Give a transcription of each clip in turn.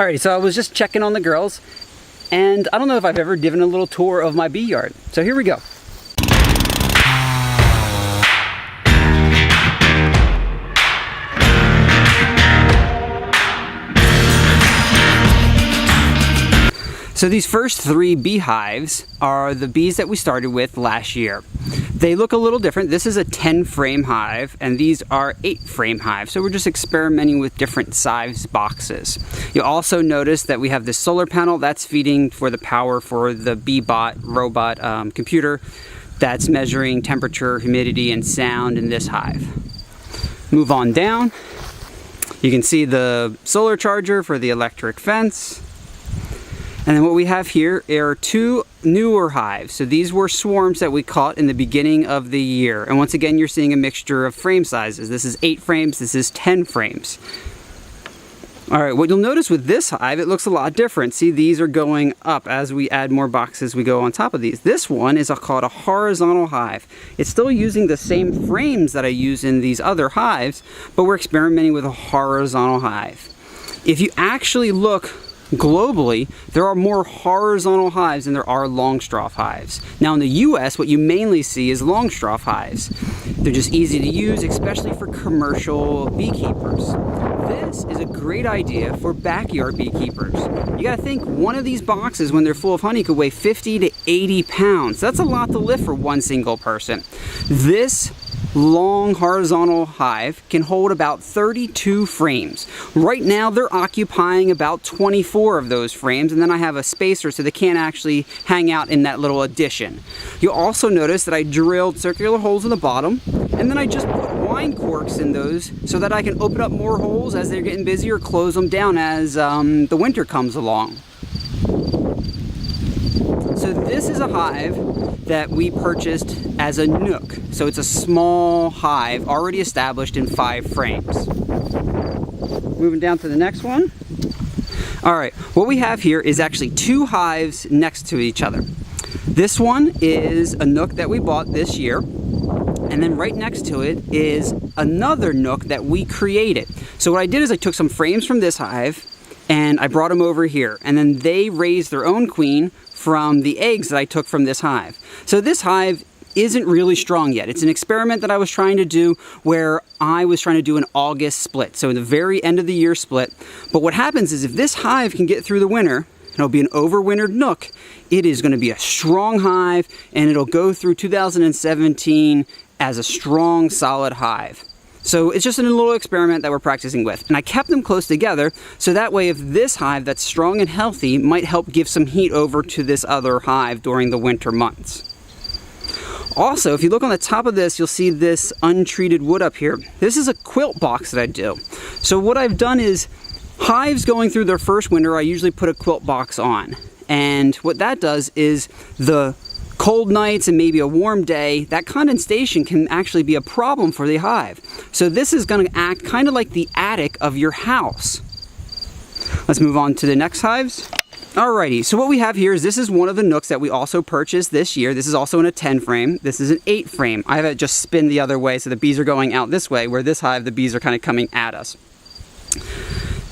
Alrighty, so I was just checking on the girls, and I don't know if I've ever given a little tour of my bee yard. So here we go. So these first 3 beehives are the bees that we started with last year. They look a little different. This is a 10 frame hive and these are 8 frame hives. So we're just experimenting with different size boxes. You'll also notice that we have this solar panel that's feeding for the power for the BeeBot robot computer that's measuring temperature, humidity, and sound in this hive. Move on down. You can see the solar charger for the electric fence. And then what we have here are 2 newer hives. So these were swarms that we caught in the beginning of the year. And once again, you're seeing a mixture of frame sizes. This is 8 frames, this is 10 frames. All right, what you'll notice with this hive, it looks a lot different. See, these are going up as we add more boxes, we go on top of these. This one is called a horizontal hive. It's still using the same frames that I use in these other hives, but we're experimenting with a horizontal hive. If you actually look globally, there are more horizontal hives than there are long straw hives. Now in the US, what you mainly see is long straw hives. They're just easy to use, especially for commercial beekeepers. This is a great idea for backyard beekeepers. You gotta think, one of these boxes when they're full of honey could weigh 50 to 80 pounds. That's a lot to lift for one single person. This long horizontal hive can hold about 32 frames. Right now they're occupying about 24 of those frames, and then I have a spacer so they can't actually hang out in that little addition. You'll also notice that I drilled circular holes in the bottom, and then I just put wine corks in those so that I can open up more holes as they're getting busy or close them down as the winter comes along. So this is a hive that we purchased as a nook. So it's a small hive already established in 5 frames. Moving down to the next one. All right, what we have here is actually 2 hives next to each other. This one is a nook that we bought this year, and then right next to it is another nook that we created. So what I did is I took some frames from this hive and I brought them over here, and then they raised their own queen from the eggs that I took from this hive. So this hive isn't really strong yet. It's an experiment that I was trying to do where I was trying to do an August split, so the very end of the year split. But what happens is if this hive can get through the winter, it'll be an overwintered nook, it is going to be a strong hive and it'll go through 2017 as a strong, solid hive. So it's just a little experiment that we're practicing with. And I kept them close together so that way if this hive that's strong and healthy might help give some heat over to this other hive during the winter months. Also, if you look on the top of this, you'll see this untreated wood up here. This is a quilt box that I do. So what I've done is, hives going through their first winter, I usually put a quilt box on. And what that does is the cold nights and maybe a warm day, that condensation can actually be a problem for the hive. So this is going to act kind of like the attic of your house. Let's move on to the next hives. Alrighty, so what we have here is this is one of the nooks that we also purchased this year. This is also in a 10 frame. This is an 8 frame. I have it just spin the other way so the bees are going out this way, where this hive, the bees are kind of coming at us.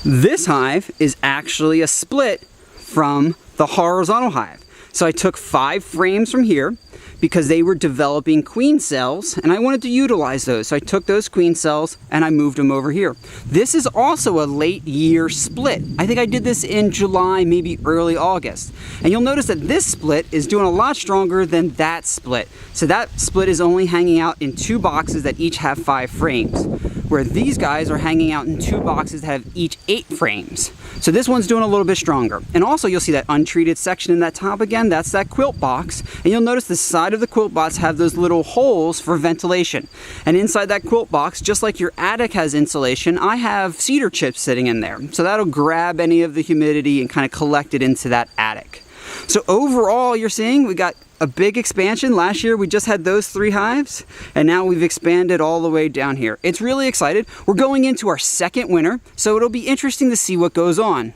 This hive is actually a split from the horizontal hive. So I took 5 frames from here because they were developing queen cells and I wanted to utilize those. So I took those queen cells and I moved them over here. This is also a late year split. I think I did this in July, maybe early August. And you'll notice that this split is doing a lot stronger than that split. So that split is only hanging out in 2 boxes that each have 5 frames, where these guys are hanging out in 2 boxes that have each 8 frames. So this one's doing a little bit stronger. And also you'll see that untreated section in that top again, that's that quilt box. And you'll notice the side of the quilt box have those little holes for ventilation. And inside that quilt box, just like your attic has insulation, I have cedar chips sitting in there. So that'll grab any of the humidity and kind of collect it into that attic. So overall, you're seeing we got a big expansion. Last year we just had those 3 hives and now we've expanded all the way down here. It's really excited. We're going into our second winter, so it'll be interesting to see what goes on.